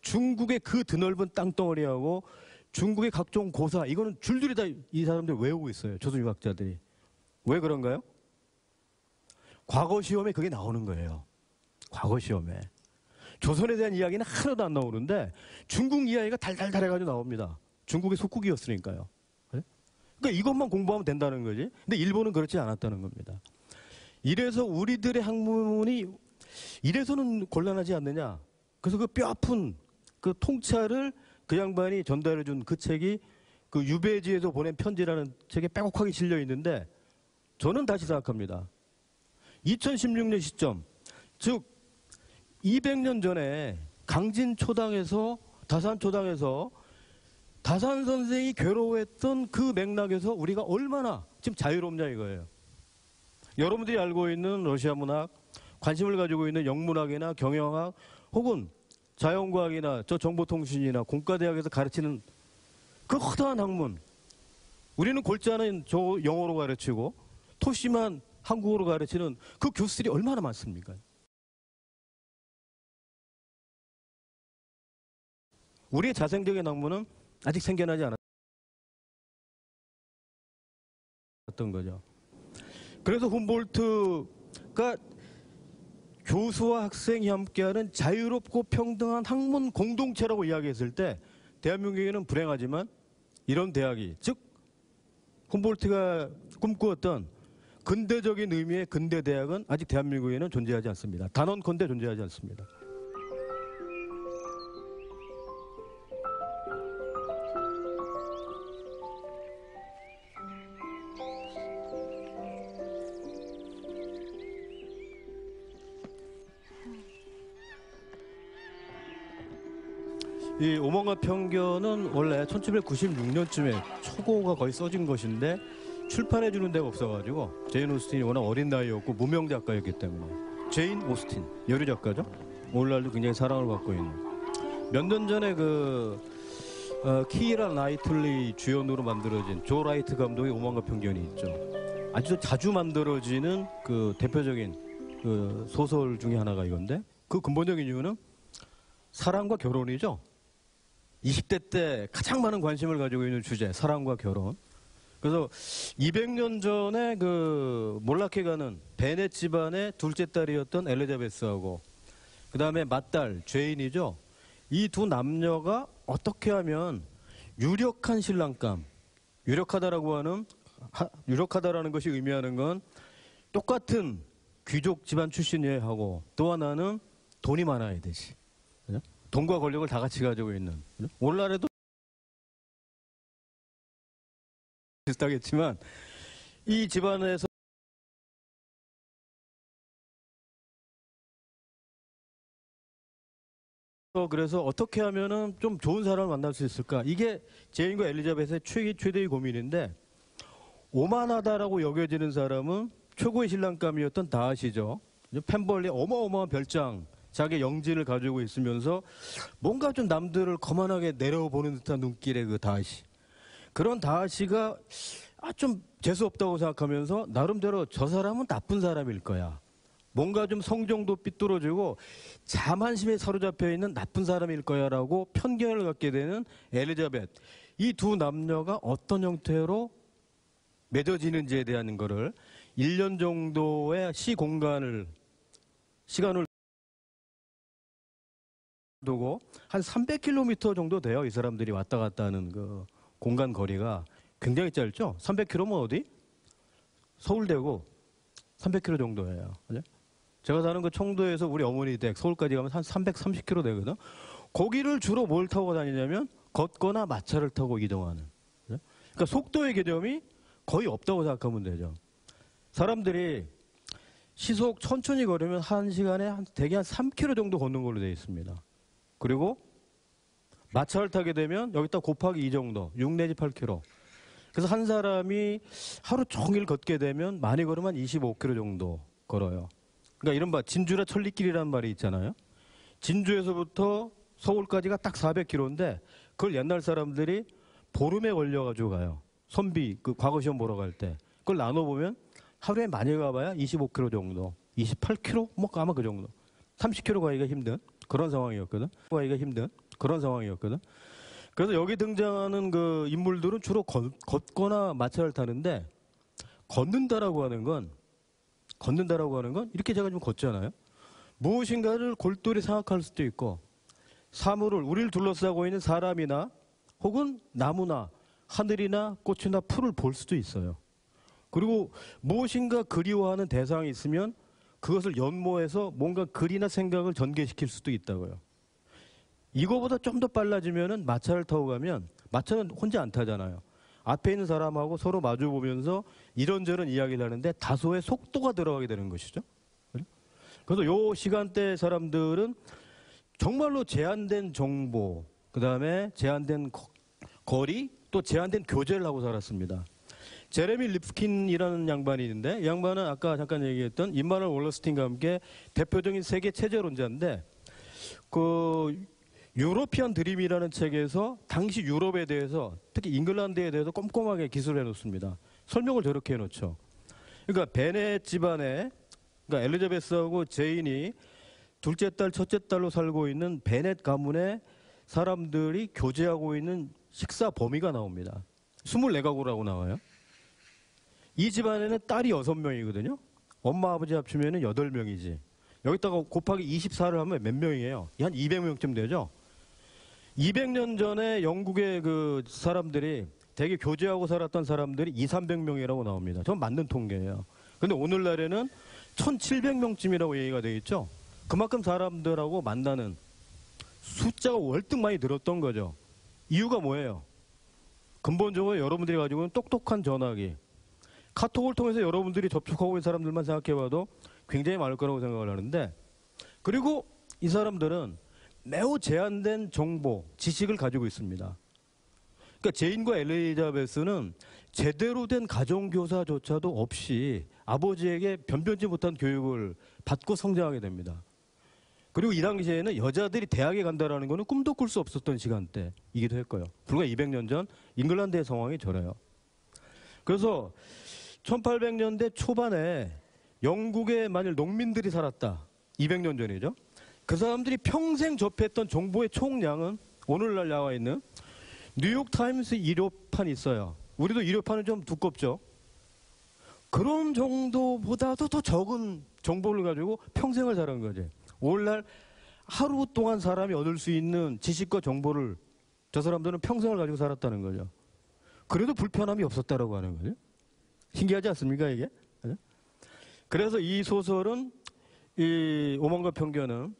중국의 그 드넓은 땅덩어리하고 중국의 각종 고사, 이거는 줄줄이 다 이 사람들 외우고 있어요. 조선 유학자들이. 왜 그런가요? 과거 시험에 그게 나오는 거예요. 과거 시험에. 조선에 대한 이야기는 하나도 안 나오는데 중국 이야기가 달달달 해가지고 나옵니다. 중국의 속국이었으니까요. 그러니까 이것만 공부하면 된다는 거지. 근데 일본은 그렇지 않았다는 겁니다. 이래서 우리들의 학문이 이래서는 곤란하지 않느냐. 그래서 그 뼈아픈 그 통찰을 그 양반이 전달해 준 그 책이 그 유배지에서 보낸 편지라는 책에 빼곡하게 실려 있는데 저는 다시 생각합니다. 2016년 시점, 즉 200년 전에 강진초당에서 다산초당에서 다산 선생이 괴로워했던 그 맥락에서 우리가 얼마나 지금 자유롭냐 이거예요. 여러분들이 알고 있는 러시아 문학, 관심을 가지고 있는 영문학이나 경영학 혹은 자연과학이나 저 정보통신이나 공과대학에서 가르치는 그 허다한 학문, 우리는 골자는 저 영어로 가르치고 토시만 한국어로 가르치는 그 교수들이 얼마나 많습니까? 우리의 자생적인 학문은 아직 생겨나지 않았던 거죠. 그래서 훔볼트가 교수와 학생이 함께하는 자유롭고 평등한 학문 공동체라고 이야기했을 때 대한민국에는 불행하지만 이런 대학이, 즉 훔볼트가 꿈꾸었던 근대적인 의미의 근대 대학은 아직 대한민국에는 존재하지 않습니다. 단언컨대 존재하지 않습니다. 이 오만과 편견은 원래 1796년쯤에 초고가 거의 써진 것인데 출판해주는 데가 없어가지고 제인 오스틴이 워낙 어린 나이였고 무명 작가였기 때문에 제인 오스틴, 여류 작가죠. 오늘날도 굉장히 사랑을 받고 있는. 몇 년 전에 키이라 나이틀리 주연으로 만들어진 조 라이트 감독의 오만과 편견이 있죠. 아주 자주 만들어지는 그 대표적인 그 소설 중에 하나가 이건데 그 근본적인 이유는 사랑과 결혼이죠. 20대 때 가장 많은 관심을 가지고 있는 주제, 사랑과 결혼. 그래서 200년 전에 그 몰락해가는 베넷 집안의 둘째 딸이었던 엘리자베스하고 그 다음에 맏딸 죄인이죠. 이 두 남녀가 어떻게 하면 유력한 신랑감, 유력하다라는 것이 의미하는 건 똑같은 귀족 집안 출신이어야 하고 또 하나는 돈이 많아야 되지. 그죠? 돈과 권력을 다 같이 가지고 있는. 오늘날에도 비슷하겠지만 이 집안에서 그래서 어떻게 하면은 좀 좋은 사람을 만날 수 있을까? 이게 제인과 엘리자벳의 최대의 고민인데 오만하다라고 여겨지는 사람은 최고의 신랑감이었던 다하시죠. 펜벌리 어마어마한 별장, 자기 영진을 가지고 있으면서 뭔가 좀 남들을 거만하게 내려보는 듯한 눈길의 그 다하시. 그런 다하시가 좀 재수없다고 생각하면서 나름대로 저 사람은 나쁜 사람일 거야. 뭔가 좀 성정도 삐뚤어지고 자만심에 사로잡혀 있는 나쁜 사람일 거야라고 편견을 갖게 되는 엘리자벳. 이 두 남녀가 어떤 형태로 맺어지는지에 대한 거를 1년 정도의 시간을 두고 한 300km 정도 돼요. 이 사람들이 왔다 갔다 하는 그 공간 거리가 굉장히 짧죠. 300km면 어디? 서울대고 300km 정도예요. 그죠? 제가 사는 그 청도에서 우리 어머니 댁 서울까지 가면 한 330km 되거든. 거기를 주로 뭘 타고 다니냐면 걷거나 마차를 타고 이동하는. 그죠? 그러니까 속도의 개념이 거의 없다고 생각하면 되죠. 사람들이 시속 천천히 걸으면 한 시간에 대개 한 3km 정도 걷는 걸로 되어 있습니다. 그리고 마차를 타게 되면 여기다 곱하기 2 정도, 6 내지 8km. 그래서 한 사람이 하루 종일 걷게 되면 많이 걸으면 25km 정도 걸어요. 그러니까 이른바 진주라 천리길이라는 말이 있잖아요. 진주에서부터 서울까지가 딱 400km인데 그걸 옛날 사람들이 보름에 걸려가지고 가요. 선비, 그 과거 시험 보러 갈 때. 그걸 나눠보면 하루에 많이 가봐야 25km 정도, 28km? 뭐 아마 그 정도. 30km 가기가 힘든 그런 상황이었거든. 가기가 힘든 그런 상황이었거든. 그래서 여기 등장하는 그 인물들은 주로 걷거나 마차를 타는데 걷는다라고 하는 건 이렇게 제가 좀 걷잖아요. 무엇인가를 골똘히 생각할 수도 있고 사물을 우리를 둘러싸고 있는 사람이나 혹은 나무나 하늘이나 꽃이나 풀을 볼 수도 있어요. 그리고 무엇인가 그리워하는 대상이 있으면 그것을 연모해서 뭔가 글이나 생각을 전개시킬 수도 있다고요. 이거보다 좀 더 빨라지면은 마차를 타고 가면 마차는 혼자 안 타잖아요. 앞에 있는 사람하고 서로 마주 보면서 이런저런 이야기를 하는데 다소의 속도가 들어가게 되는 것이죠. 그래서 요 시간대 사람들은 정말로 제한된 정보, 그 다음에 제한된 거리, 또 제한된 교제를 하고 살았습니다. 제레미 립킨이라는 양반이 있는데 이 양반은 아까 잠깐 얘기했던 임마누엘 월러스틴과 함께 대표적인 세계 체제론자인데 그 유로피안 드림이라는 책에서 당시 유럽에 대해서 특히 잉글랜드에 대해서 꼼꼼하게 기술을 해놓습니다. 설명을 저렇게 해놓죠. 그러니까 베넷 집안에 그러니까 엘리자베스하고 제인이 둘째 딸, 첫째 딸로 살고 있는 베넷 가문의 사람들이 교제하고 있는 식사 범위가 나옵니다. 24가구라고 나와요. 이 집안에는 딸이 6명이거든요. 엄마, 아버지 합치면 8명이지. 여기다가 곱하기 24를 하면 몇 명이에요? 한 200명쯤 되죠? 200년 전에 영국의 그 사람들이 되게 교제하고 살았던 사람들이 200~300명이라고 나옵니다. 전 맞는 통계예요. 근데 오늘날에는 1700명쯤이라고 얘기가 되겠죠? 그만큼 사람들하고 만나는 숫자가 월등 많이 늘었던 거죠. 이유가 뭐예요? 근본적으로 여러분들이 가지고 있는 똑똑한 전화기, 카톡을 통해서 여러분들이 접촉하고 있는 사람들만 생각해봐도 굉장히 많을 거라고 생각을 하는데, 그리고 이 사람들은 매우 제한된 정보, 지식을 가지고 있습니다. 그러니까 제인과 엘리자베스는 제대로 된 가정교사조차도 없이 아버지에게 변변치 못한 교육을 받고 성장하게 됩니다. 그리고 이 당시에는 여자들이 대학에 간다라는 것은 꿈도 꿀 수 없었던 시간대이기도 했고요. 불과 200년 전 잉글랜드의 상황이 저래요. 그래서 1800년대 초반에 영국에 만일 농민들이 살았다. 200년 전이죠. 그 사람들이 평생 접했던 정보의 총량은 오늘날 나와 있는 뉴욕타임스 일요판이 있어요. 우리도 일요판은 좀 두껍죠. 그런 정도보다도 더 적은 정보를 가지고 평생을 살은 거지. 오늘날 하루 동안 사람이 얻을 수 있는 지식과 정보를 저 사람들은 평생을 가지고 살았다는 거죠. 그래도 불편함이 없었다라고 하는 거죠. 신기하지 않습니까, 이게? 그래서 이 소설은, 이 오만과 편견은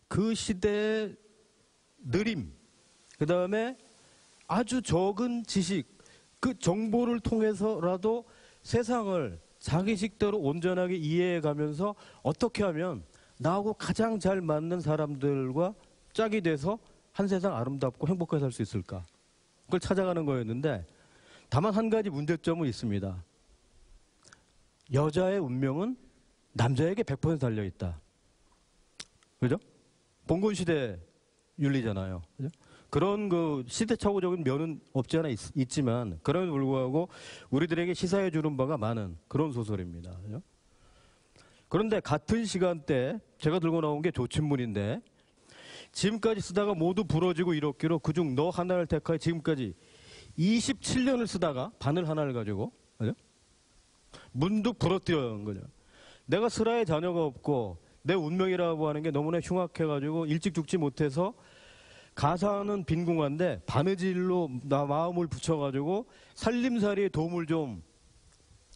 그 시대의 느림, 그 다음에 아주 적은 지식, 그 정보를 통해서라도 세상을 자기식대로 온전하게 이해해 가면서 어떻게 하면 나하고 가장 잘 맞는 사람들과 짝이 돼서 한 세상 아름답고 행복하게 살 수 있을까? 그걸 찾아가는 거였는데, 다만 한 가지 문제점은 있습니다. 여자의 운명은 남자에게 100% 달려있다. 그죠? 봉건시대 윤리잖아요. 그죠? 그런 그 시대착오적인 면은 없지 않아 있지만, 그럼에도 불구하고 우리들에게 시사해 주는 바가 많은 그런 소설입니다. 그죠? 그런데 같은 시간대 제가 들고 나온 게 조친문인데, 지금까지 쓰다가 모두 부러지고 이렇기로 그중 너 하나를 택하여 지금까지 27년을 쓰다가 바늘 하나를 가지고, 그죠? 문득 부러뜨려는 거죠. 내가 슬하의 자녀가 없고 내 운명이라고 하는 게 너무나 흉악해가지고 일찍 죽지 못해서 가사는 빈궁한데 바느질로 나 마음을 붙여가지고 살림살이에 도움을 좀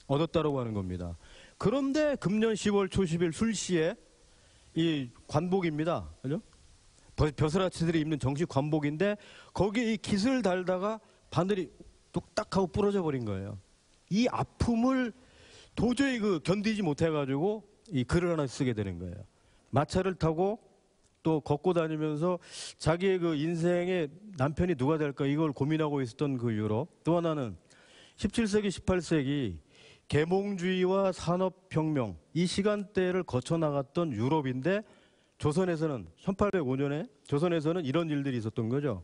얻었다라고 하는 겁니다. 그런데 금년 10월 초 10일 술시에 이 관복입니다. 그죠? 벼슬아치들이 입는 정식 관복인데 거기에 이 깃을 달다가 바늘이 뚝딱 하고 부러져 버린 거예요. 이 아픔을 도저히 견디지 못해가지고 이 글을 하나 쓰게 되는 거예요. 마차를 타고 또 걷고 다니면서 자기의 그 인생의 남편이 누가 될까 이걸 고민하고 있었던 그 유럽. 또 하나는 17세기, 18세기 계몽주의와 산업혁명 이 시간대를 거쳐나갔던 유럽인데 조선에서는 1805년에 조선에서는 이런 일들이 있었던 거죠.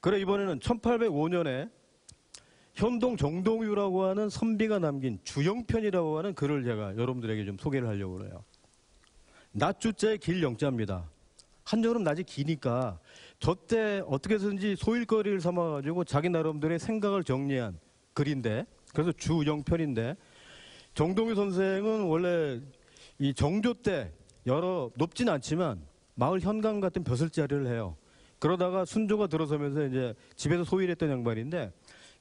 그래 이번에는 1805년에 현동 정동유라고 하는 선비가 남긴 주영편이라고 하는 글을 제가 여러분들에게 좀 소개를 하려고 해요. 낮주자의 길영자입니다. 한여름 낮이 기니까 저때 어떻게 해서든지 소일거리를 삼아가지고 자기 나름대로의 생각을 정리한 글인데, 그래서 주영편인데, 정동유 선생은 원래 이 정조 때 여러 높진 않지만 마을 현관 같은 벼슬자리를 해요. 그러다가 순조가 들어서면서 이제 집에서 소일했던 양반인데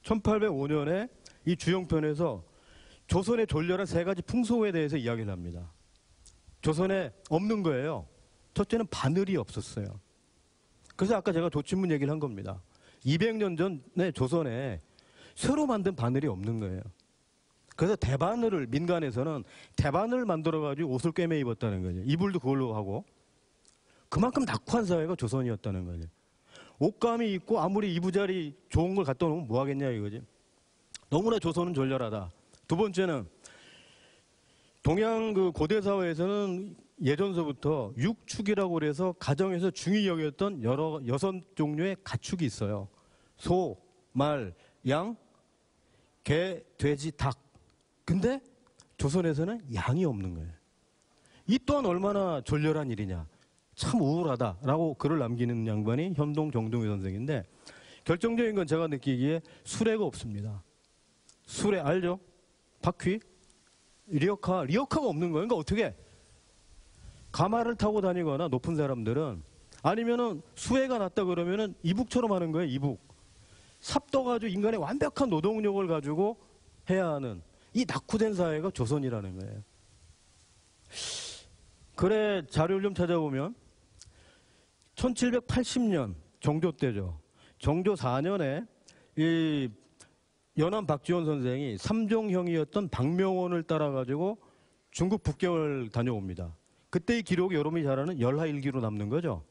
1805년에 이 주영편에서 조선의 졸렬한 세 가지 풍속에 대해서 이야기를 합니다. 조선에 없는 거예요. 첫째는 바늘이 없었어요. 그래서 아까 제가 조친문 얘기를 한 겁니다. 200년 전에 조선에 새로 만든 바늘이 없는 거예요. 그래서 대바늘을, 민간에서는 대바늘을 만들어가지고 옷을 꿰매 입었다는 거죠. 이불도 그걸로 하고. 그만큼 낙후한 사회가 조선이었다는 거죠. 옷감이 있고 아무리 이부자리 좋은 걸 갖다 놓으면 뭐 하겠냐 이거지. 너무나 조선은 졸렬하다. 두 번째는 동양 그 고대 사회에서는 예전서부터 육축이라고 그래서 가정에서 중히 여겼던 여러 6종류의 가축이 있어요. 소, 말, 양, 개, 돼지, 닭. 근데 조선에서는 양이 없는 거예요. 이 또한 얼마나 졸렬한 일이냐. 참 우울하다라고 글을 남기는 양반이 현동 정동유 선생인데, 결정적인 건 제가 느끼기에 수레가 없습니다. 수레 알죠? 바퀴? 리어카가 없는 거예요. 그러니까 어떻게? 가마를 타고 다니거나 높은 사람들은, 아니면은 수해가 났다 그러면은 이북처럼 하는 거예요. 이북. 삽떠가지고 인간의 완벽한 노동력을 가지고 해야 하는 이 낙후된 사회가 조선이라는 거예요. 그래 자료를 좀 찾아보면 1780년 정조 때죠. 정조 4년에 이 연암 박지원 선생이 삼종형이었던 박명원을 따라가지고 중국 북경을 다녀옵니다. 그때의 기록이 여러분이 잘 아는 열하일기로 남는 거죠.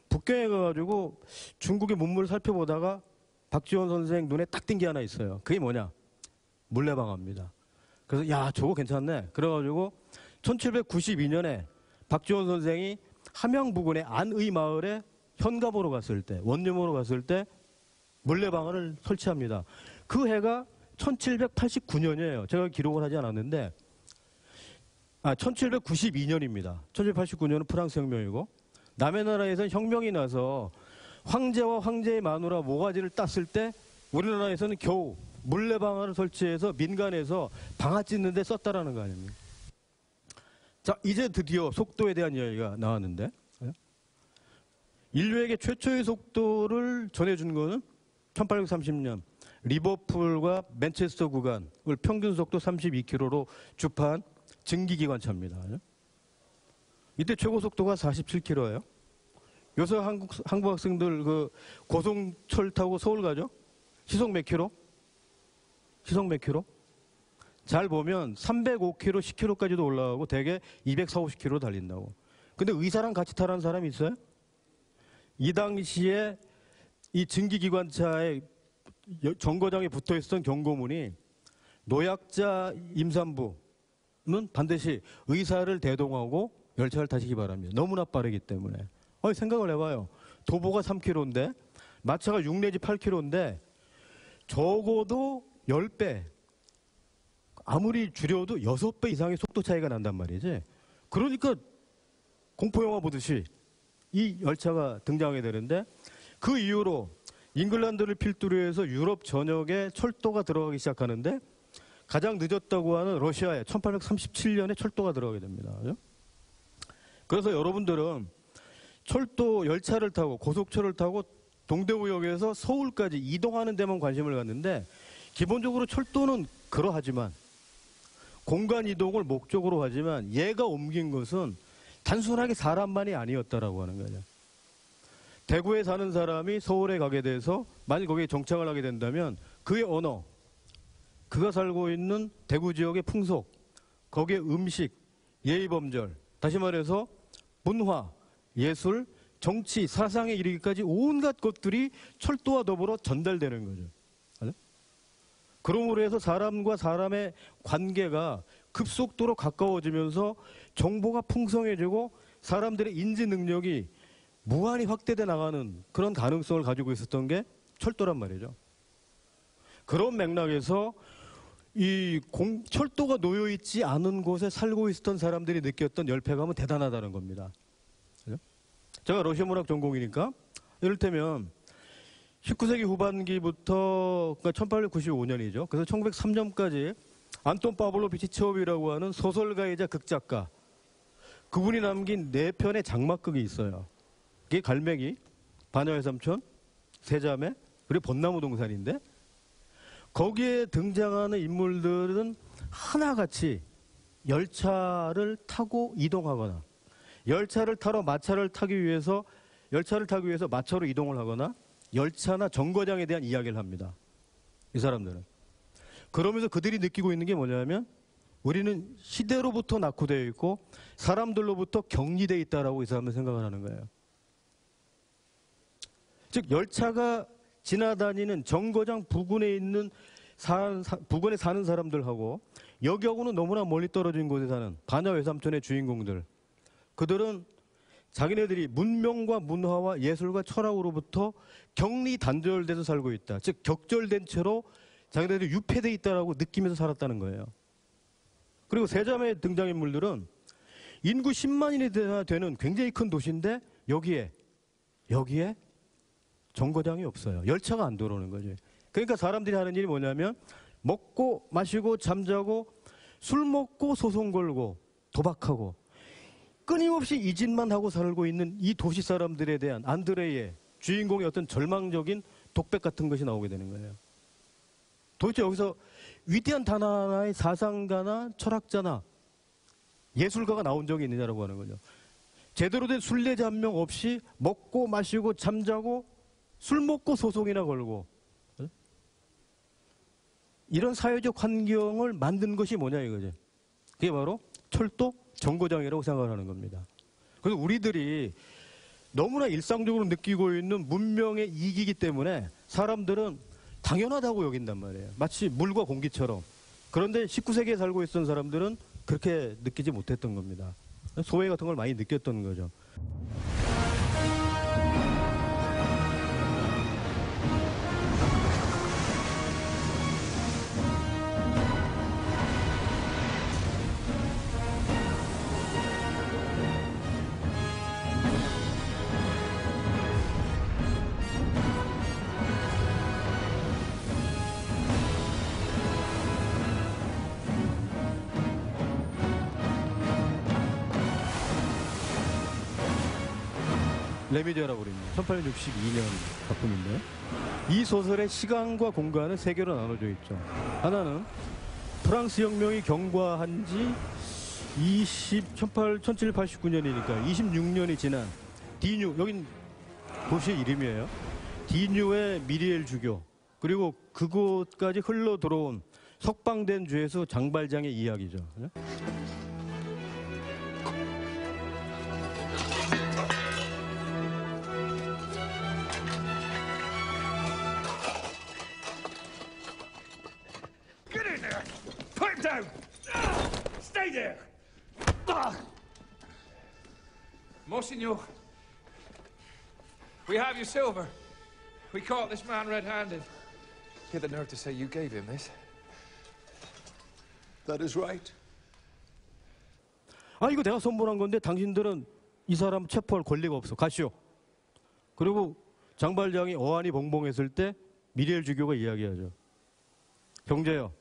북경에 가가지고 중국의 문물을 살펴보다가 박지원 선생 눈에 딱 띈 게 하나 있어요. 그게 뭐냐? 물레방아입니다. 그래서 야 저거 괜찮네. 그래가지고 1792년에 박지원 선생이 함양 부근의 안의 마을에 현갑으로 갔을 때, 원룸으로 갔을 때 물레방아를 설치합니다. 그 해가 1789년이에요. 제가 기록을 하지 않았는데 1792년입니다. 1789년은 프랑스 혁명이고, 남의 나라에서는 혁명이 나서 황제와 황제의 마누라 모가지를 땄을 때 우리나라에서는 겨우 물레방아를 설치해서 민간에서 방아 찢는 데 썼다라는 거 아닙니까? 자, 이제 드디어 속도에 대한 이야기가 나왔는데, 인류에게 최초의 속도를 전해준 거는 1830년 리버풀과 맨체스터 구간을 평균 속도 32km로 주파한 증기기관차입니다. 이때 최고 속도가 47km예요. 요새 한국 학생들 그 고속철 타고 서울 가죠? 시속 몇 킬로? 시속 몇 킬로? 잘 보면 305km, 10km까지도 올라가고 대개 240, 50km 달린다고. 근데 의사랑 같이 타라는 사람이 있어요? 이 당시에 이 증기기관차에 정거장에 붙어 있었던 경고문이 노약자 임산부는 반드시 의사를 대동하고 열차를 타시기 바랍니다. 너무나 빠르기 때문에. 생각을 해봐요. 도보가 3km인데 마차가 6 내지 8km인데 적어도 10배, 아무리 줄여도 6배 이상의 속도 차이가 난단 말이지. 그러니까 공포영화 보듯이 이 열차가 등장하게 되는데, 그 이후로 잉글랜드를 필두로 해서 유럽 전역에 철도가 들어가기 시작하는데, 가장 늦었다고 하는 러시아에 1837년에 철도가 들어가게 됩니다. 그래서 여러분들은 철도 열차를 타고 고속철을 타고 동대구역에서 서울까지 이동하는 데만 관심을 갖는데, 기본적으로 철도는 그러하지만 공간 이동을 목적으로 하지만 얘가 옮긴 것은 단순하게 사람만이 아니었다라고 하는 거죠. 대구에 사는 사람이 서울에 가게 돼서 만약 거기에 정착을 하게 된다면 그의 언어, 그가 살고 있는 대구 지역의 풍속, 거기에 음식, 예의범절, 다시 말해서 문화, 예술, 정치, 사상에 이르기까지 온갖 것들이 철도와 더불어 전달되는 거죠. 그러므로 해서 사람과 사람의 관계가 급속도로 가까워지면서 정보가 풍성해지고 사람들의 인지 능력이 무한히 확대돼 나가는 그런 가능성을 가지고 있었던 게 철도란 말이죠. 그런 맥락에서 이 철도가 놓여있지 않은 곳에 살고 있었던 사람들이 느꼈던 열패감은 대단하다는 겁니다. 제가 러시아 문학 전공이니까 이를테면 19세기 후반기부터 그러니까 1895년이죠. 그래서 1903년까지 안톤 파블로비치 체호비라고 하는 소설가이자 극작가 그분이 남긴 4편의 장막극이 있어요. 그게 갈매기, 바녀의 삼촌, 세자매, 그리고 벚나무 동산인데 거기에 등장하는 인물들은 하나같이 열차를 타고 이동하거나 열차를 타러 마차를 타기 위해서 마차로 이동을 하거나 열차나 정거장에 대한 이야기를 합니다. 이 사람들은. 그러면서 그들이 느끼고 있는 게 뭐냐면 우리는 시대로부터 낙후되어 있고 사람들로부터 격리되어 있다라고 이 사람은 생각을 하는 거예요. 즉 열차가 지나다니는 정거장 부근에 있는 부근에 사는 사람들하고 여기하고는 너무나 멀리 떨어진 곳에 사는 바녀 외삼촌의 주인공들, 그들은 자기네들이 문명과 문화와 예술과 철학으로부터 격리 단절돼서 살고 있다. 즉 격절된 채로 자기네들이 유폐돼 있다라고 느끼면서 살았다는 거예요. 그리고 세자매 등장인물들은 인구 10만인이 되는 굉장히 큰 도시인데 여기에 정거장이 없어요. 열차가 안 들어오는 거죠. 그러니까 사람들이 하는 일이 뭐냐면 먹고 마시고 잠자고 술 먹고 소송 걸고 도박하고 끊임없이 이 짓만 하고 살고 있는 이 도시 사람들에 대한 안드레이의 주인공의 어떤 절망적인 독백 같은 것이 나오게 되는 거예요. 도대체 여기서 위대한 단 하나의 사상가나 철학자나 예술가가 나온 적이 있느냐라고 하는 거죠. 제대로 된 순례자 한 명 없이 먹고 마시고 잠자고 술 먹고 소송이나 걸고 이런 사회적 환경을 만든 것이 뭐냐 이거죠. 그게 바로 철도 정거장이라고 생각을 하는 겁니다. 그래서 우리들이 너무나 일상적으로 느끼고 있는 문명의 이기기 때문에 사람들은 당연하다고 여긴단 말이에요. 마치 물과 공기처럼. 그런데 19세기에 살고 있던 사람들은 그렇게 느끼지 못했던 겁니다. 소외 같은 걸 많이 느꼈던 거죠. 레미제라블입니다. 1862년 작품인데 이 소설의 시간과 공간은 세 개로 나눠져 있죠. 하나는 프랑스 혁명이 경과한 지 1789년이니까 26년이 지난 디뉴, 여긴 도시의 이름이에요. 디뉴의 미리엘 주교, 그리고 그곳까지 흘러 들어온 석방된 죄수 장발장의 이야기죠. Stay there! Monsignor, we have your silver. We caught this man red-handed. You had the nerve to say you gave him this? That is right. 아, 이거 내가 선물한 건데 당신들은 이 사람 체포할 권리가 없어. 가시오. 그리고 장발장이 어안이 벙벙했을 때 미리엘 주교가 이야기하죠. 형제여,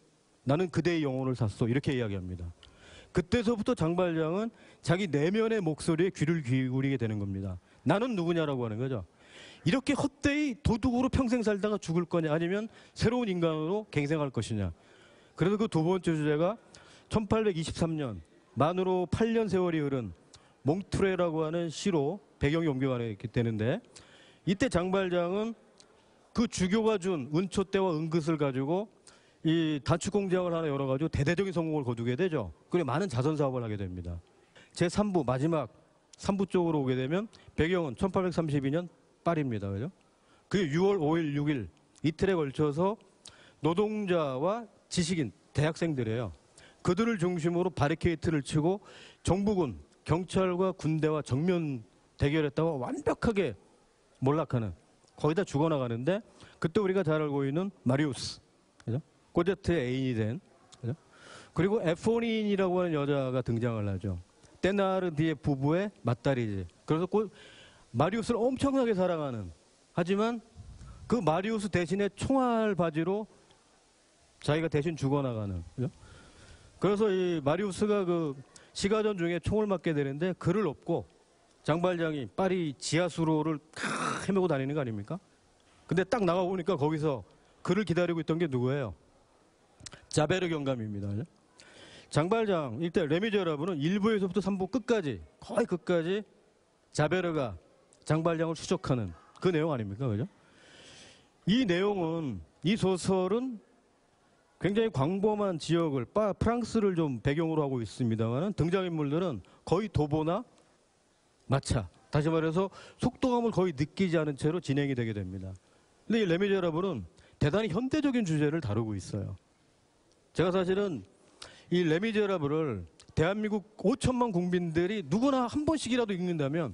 나는 그대의 영혼을 샀소. 이렇게 이야기합니다. 그때서부터 장발장은 자기 내면의 목소리에 귀를 기울이게 되는 겁니다. 나는 누구냐라고 하는 거죠. 이렇게 헛되이 도둑으로 평생 살다가 죽을 거냐, 아니면 새로운 인간으로 갱생할 것이냐. 그래서 그 두 번째 주제가 1823년 만으로 8년 세월이 흐른 몽트레라고 하는 시로 배경이 옮겨가게 되는데, 이때 장발장은 그 주교가 준 은초대와 은긋을 가지고 이 단축 공장을 하나 열어가지고 대대적인 성공을 거두게 되죠. 그리고 많은 자선 사업을 하게 됩니다. 제3부 마지막 3부 쪽으로 오게 되면 배경은 1832년 파리입니다. 그죠? 그게 6월 5일, 6일 이틀에 걸쳐서 노동자와 지식인, 대학생들이에요. 그들을 중심으로 바리케이트를 치고 정부군, 경찰과 군대와 정면 대결했다가 완벽하게 몰락하는, 거의 다 죽어나가는데, 그때 우리가 잘 알고 있는 마리우스, 그죠? 코제트의 애인이 된, 그죠? 그리고 에포닌이라고 하는 여자가 등장을 하죠. 테나르디에 부부의 맏딸이지. 그래서 마리우스를 엄청나게 사랑하는, 하지만 그 마리우스 대신에 총알 바지로 자기가 대신 죽어나가는. 그죠? 그래서 이 마리우스가 그 시가전 중에 총을 맞게 되는데 그를 업고 장발장이 파리 지하수로를 헤매고 다니는 거 아닙니까? 근데 딱 나가보니까 거기서 그를 기다리고 있던 게 누구예요? 자베르 경감입니다. 그죠? 장발장, 일단 레미제라블은 1부에서부터 3부 끝까지, 거의 끝까지 자베르가 장발장을 추적하는 그 내용 아닙니까? 그죠? 이 내용은, 이 소설은 굉장히 광범한 지역을, 프랑스를 좀 배경으로 하고 있습니다만 등장인물들은 거의 도보나 마차, 다시 말해서 속도감을 거의 느끼지 않은 채로 진행이 되게 됩니다. 근데 이 레미제라블은 대단히 현대적인 주제를 다루고 있어요. 제가 사실은 이 레미제라블을 대한민국 5천만 국민들이 누구나 한 번씩이라도 읽는다면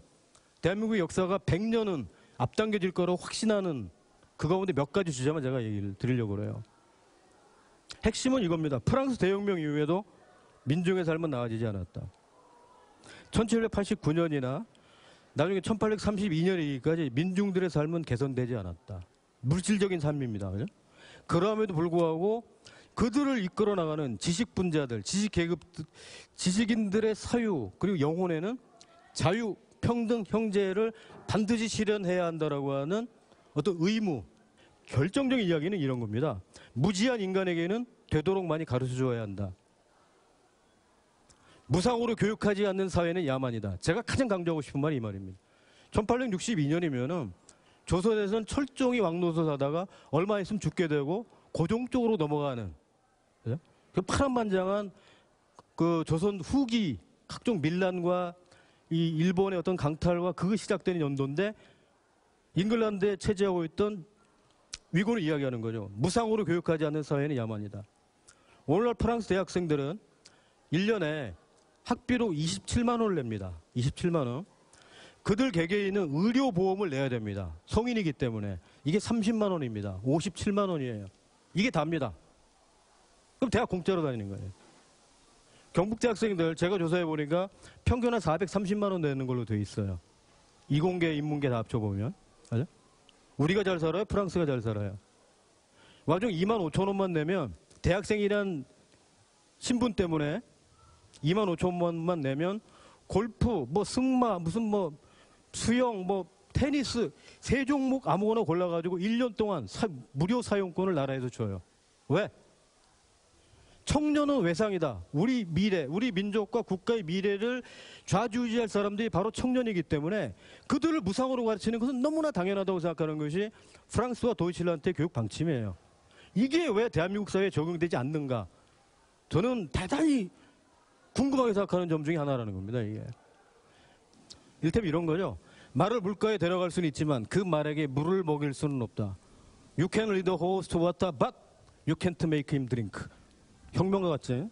대한민국의 역사가 100년은 앞당겨질 거라고 확신하는 그 가운데 몇 가지 주제만 제가 얘기를 드리려고 그래요. 핵심은 이겁니다. 프랑스 대혁명 이후에도 민중의 삶은 나아지지 않았다. 1789년이나 나중에 1832년이기까지 민중들의 삶은 개선되지 않았다. 물질적인 삶입니다. 그죠? 그럼에도 불구하고 그들을 이끌어 나가는 지식분자들, 지식계급, 지식인들의 사유, 그리고 영혼에는 자유, 평등, 형제를 반드시 실현해야 한다라고 하는 어떤 의무, 결정적인 이야기는 이런 겁니다. 무지한 인간에게는 되도록 많이 가르쳐줘야 한다. 무상으로 교육하지 않는 사회는 야만이다. 제가 가장 강조하고 싶은 말이 이 말입니다. 1862년이면은 조선에서는 철종이 왕노릇 하다가 얼마 있으면 죽게 되고 고종 쪽으로 넘어가는, 그죠? 그 파란만장한 그 조선 후기 각종 밀란과 이 일본의 어떤 강탈과 그거 시작되는 연도인데 잉글랜드에 체제하고 있던 위고를 이야기하는 거죠. 무상으로 교육하지 않는 사회는 야만이다. 오늘날 프랑스 대학생들은 1년에 학비로 27만 원을 냅니다. 27만 원. 그들 개개인은 의료보험을 내야 됩니다. 성인이기 때문에. 이게 30만 원입니다. 57만 원이에요. 이게 답니다. 그럼 대학 공짜로 다니는 거예요. 경북대 학생들 제가 조사해 보니까 평균 한 430만 원 내는 걸로 돼 있어요. 이공계, 인문계 다 합쳐보면. 맞아? 우리가 잘 살아요? 프랑스가 잘 살아요? 와중 2만 5천 원만 내면 대학생이란 신분 때문에 2만 5천 원만 내면 골프, 뭐 승마, 무슨 뭐 수영, 뭐 테니스 세 종목 아무거나 골라가지고 1년 동안 무료 사용권을 나라에서 줘요. 왜? 청년은 외상이다. 우리 미래, 우리 민족과 국가의 미래를 좌지우지할 사람들이 바로 청년이기 때문에 그들을 무상으로 가르치는 것은 너무나 당연하다고 생각하는 것이 프랑스와 도이칠란드의 교육 방침이에요. 이게 왜 대한민국 사회에 적용되지 않는가? 저는 대단히 궁금하게 생각하는 점 중에 하나라는 겁니다. 이게. 이를테면 이런 거죠. 말을 물가에 데려갈 수는 있지만 그 말에게 물을 먹일 수는 없다. You can lead a horse to water, but you can't make him drink. 혁명가 같지?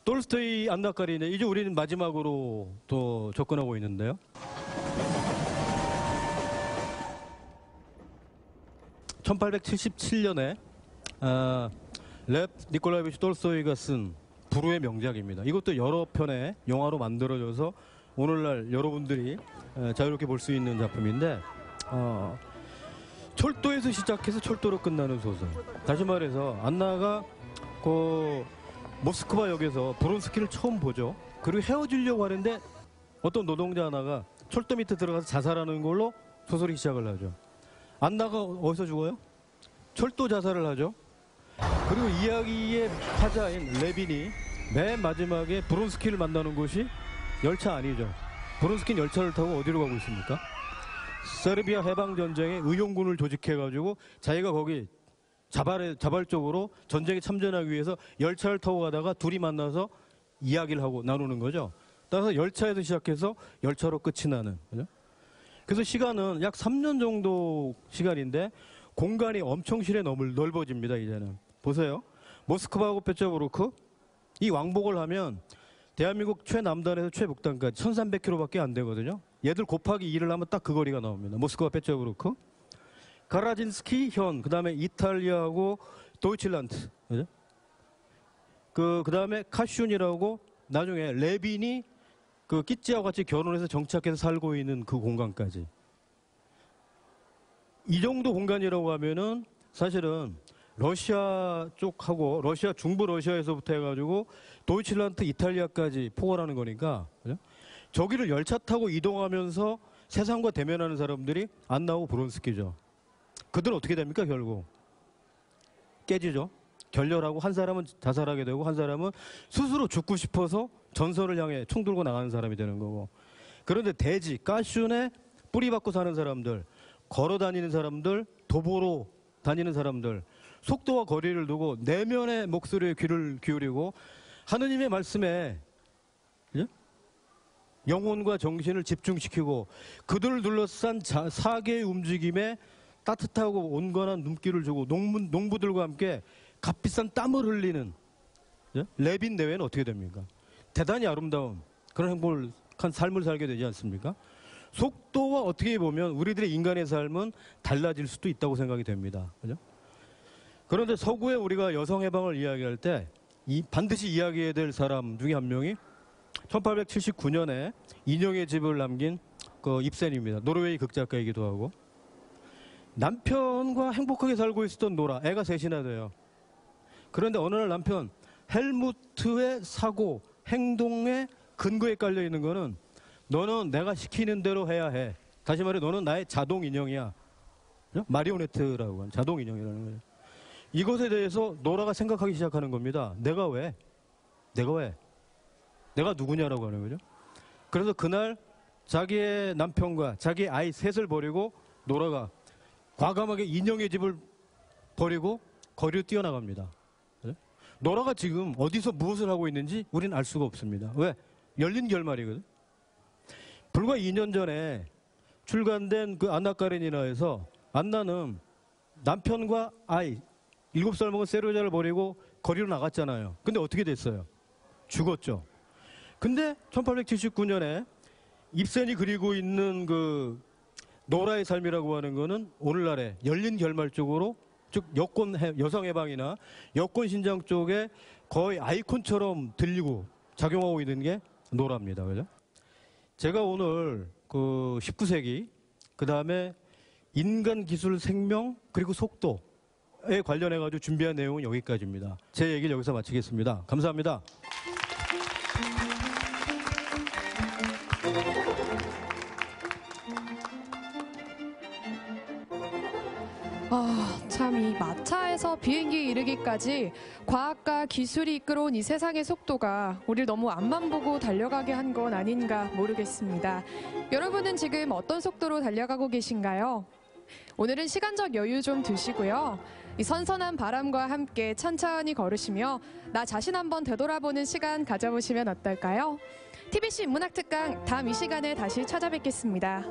톨스토이 안나 카리네. 이제 우리는 마지막으로 또 접근하고 있는데요. 1877년에 레v 니콜라이비치 톨스토이가 쓴 불후의 명작입니다. 이것도 여러 편의 영화로 만들어져서 오늘날 여러분들이 자유롭게 볼 수 있는 작품인데 철도에서 시작해서 철도로 끝나는 소설. 다시 말해서 안나가 그 모스크바 역에서 브론스키를 처음 보죠. 그리고 헤어지려고 하는데 어떤 노동자 하나가 철도 밑에 들어가서 자살하는 걸로 소설이 시작을 하죠. 안나가 어디서 죽어요? 철도 자살을 하죠. 그리고 이야기의 화자인 레빈이 맨 마지막에 브론스키를 만나는 곳이 열차 아니죠. 브론스키는 열차를 타고 어디로 가고 있습니까? 세르비아 해방전쟁에 의용군을 조직해가지고 자기가 거기 자발적으로 전쟁에 참전하기 위해서 열차를 타고 가다가 둘이 만나서 이야기를 하고 나누는 거죠. 따라서 열차에서 시작해서 열차로 끝이 나는 거죠. 그래서 시간은 약 3년 정도 시간인데 공간이 엄청 실에 넓어집니다. 이제는 보세요. 모스크바하고 페트로브루크 이 왕복을 하면 대한민국 최남단에서 최북단까지 1300km밖에 안 되거든요. 얘들 곱하기 2를 하면 딱 그 거리가 나옵니다. 모스크바 페트로브루크, 가라진스키 현, 그 다음에 이탈리아하고 도이칠란드, 그 다음에 카슌이라고 나중에 레빈이 그 끼찌하고 같이 결혼해서 정착해서 살고 있는 그 공간까지. 이 정도 공간이라고 하면은 사실은 러시아 쪽하고 러시아 중부 러시아에서부터 해가지고 도이칠란드 이탈리아까지 포괄하는 거니까, 그죠? 저기를 열차 타고 이동하면서 세상과 대면하는 사람들이 안나하고 브론스키죠. 그들은 어떻게 됩니까? 결국 깨지죠. 결렬하고 한 사람은 자살하게 되고 한 사람은 스스로 죽고 싶어서 전선을 향해 총 들고 나가는 사람이 되는 거고. 그런데 대지 가슈네 뿌리 박고 사는 사람들, 걸어 다니는 사람들, 도보로 다니는 사람들, 속도와 거리를 두고 내면의 목소리에 귀를 기울이고 하느님의 말씀에, 예? 영혼과 정신을 집중시키고 그들을 둘러싼 사계의 움직임에 따뜻하고 온건한 눈길을 주고 농부들과 함께 값비싼 땀을 흘리는, 예? 레빈 내외는 어떻게 됩니까? 대단히 아름다운 그런 행복한 삶을 살게 되지 않습니까? 속도와 어떻게 보면 우리들의 인간의 삶은 달라질 수도 있다고 생각이 됩니다. 그죠? 그런데 서구에 우리가 여성 해방을 이야기할 때 반드시 이야기해야 될 사람 중에 한 명이 1879년에 인형의 집을 남긴 그 입센입니다. 노르웨이 극작가이기도 하고. 남편과 행복하게 살고 있었던 노라, 애가 셋이나 돼요. 그런데 어느 날 남편 헬무트의 사고, 행동의 근거에 깔려 있는 거는 너는 내가 시키는 대로 해야 해. 다시 말해 너는 나의 자동 인형이야. 마리오네트라고 하는 자동 인형이라는 거예요. 이것에 대해서 노라가 생각하기 시작하는 겁니다. 내가 왜? 내가 누구냐라고 하는 거죠. 그래서 그날 자기의 남편과 자기의 아이 셋을 버리고 노라가 과감하게 인형의 집을 버리고 거리로 뛰어나갑니다. 노라가 지금 어디서 무엇을 하고 있는지 우리는 알 수가 없습니다. 왜? 열린 결말이거든. 불과 2년 전에 출간된 그 안나 카레니나에서 안나는 남편과 아이 7살 먹은 세로자를 버리고 거리로 나갔잖아요. 근데 어떻게 됐어요? 죽었죠. 근데 1879년에 입센이 그리고 있는 그 노라의 삶이라고 하는 거는 오늘날의 열린 결말 쪽으로, 즉 여성 해방이나 여권 신장 쪽에 거의 아이콘처럼 들리고 작용하고 있는 게 노라입니다. 그죠? 제가 오늘 그 19세기, 그 다음에 인간 기술 생명, 그리고 속도에 관련해가지고 준비한 내용은 여기까지입니다. 제 얘기를 여기서 마치겠습니다. 감사합니다. 참 이 마차에서 비행기에 이르기까지 과학과 기술이 이끌어온 이 세상의 속도가 우리를 너무 앞만 보고 달려가게 한 건 아닌가 모르겠습니다. 여러분은 지금 어떤 속도로 달려가고 계신가요? 오늘은 시간적 여유 좀 두시고요. 이 선선한 바람과 함께 천천히 걸으시며 나 자신 한번 되돌아보는 시간 가져보시면 어떨까요? TBC 인문학특강 다음 이 시간에 다시 찾아뵙겠습니다.